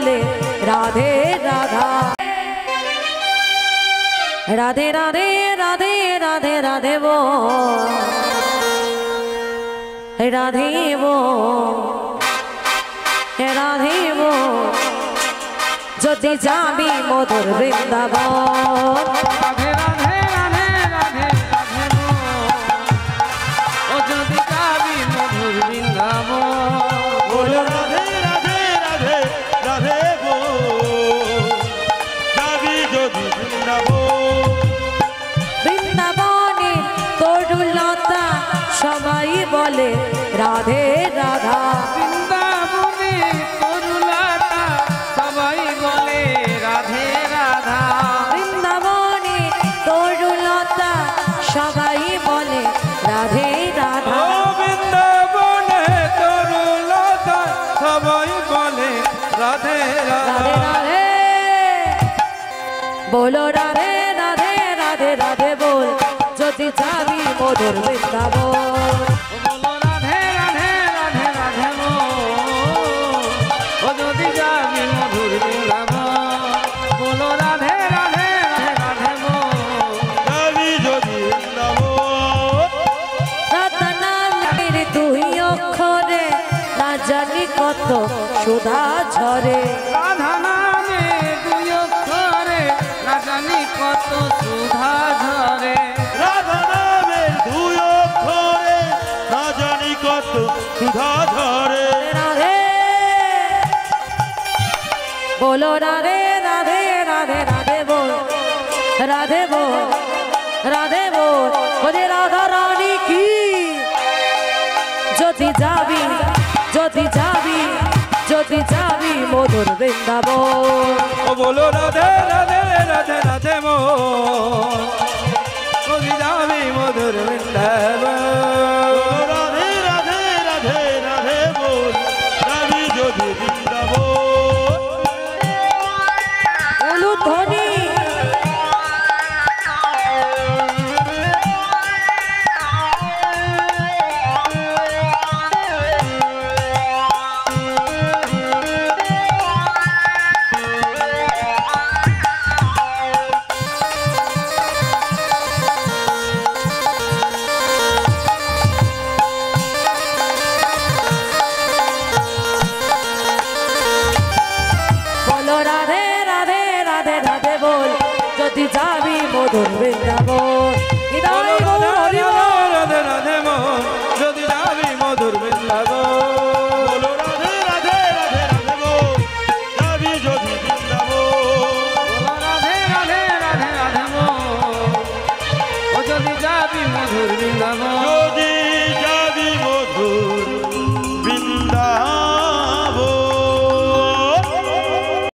বলে রাধে রাধা। রাধে রাধে রাধে রাধে রাধে বো রাধে বো রাধে বো যদি যাবি মধুর বৃন্দাবন। রাধে রাধে রাধে রাধে রাধে বো ও যদি যাবি মধুর বৃন্দাবন। বলো রাধে রাধে রাধে রাধে বো যাবি যদি বৃন্দাবন। বৃন্দাবনে তরুলতা সবাই বলে রাধে রাধা। বৃন্দাবনে তরুলতা সবাই বলে রাধে রাধা। বৃন্দাবনে তরুলতা সবাই বলে রাধে রাধা। বৃন্দাবনে তরুলতা সবাই বলে রাধে রাধে রাধে বলো রাধে রাধে রাধে রাধে বল যদি যাবি মধুর বৃন্দাবন। বলো রাধে রাধে রাধে রাধে বো ও যদি যাবি মধুর বৃন্দাবন। বলো রাধে রাধে রাধে রাধে বো যাবি যদি বৃন্দাবন। রাধা নামের দুই অক্ষরে না জানি কত সুধা ঝরে। রাধা নামে দুই অক্ষরে না জানি কত সুধা ঝরে। রাধা নামের দুই অক্ষরে না জানি কত সুধা ঝরে। রাধে বলো রাধে রাধে রাধে রাধে বল রাধে বল রাধে বল ওরে রাধা রানী কি। যদি যাবি যদি যাবি যদি যাবি মধুর বৃন্দাবন। ও বলো রাধে রাধে রাধে রাধে মো যদি যাবি মধুর বৃন্দাবন। রাধে রাধে রাধে রাধে বল যাবি যদি বৃন্দাবন। উলুধ্বনি বলো রাধে রাধে রাধে রাধে বল যদি যাবি মধুর বৃন্দাবন। হৃদয় গৌর হরি বল। রাধে রাধে মো যদি যাবি মধুর বৃন্দাবন।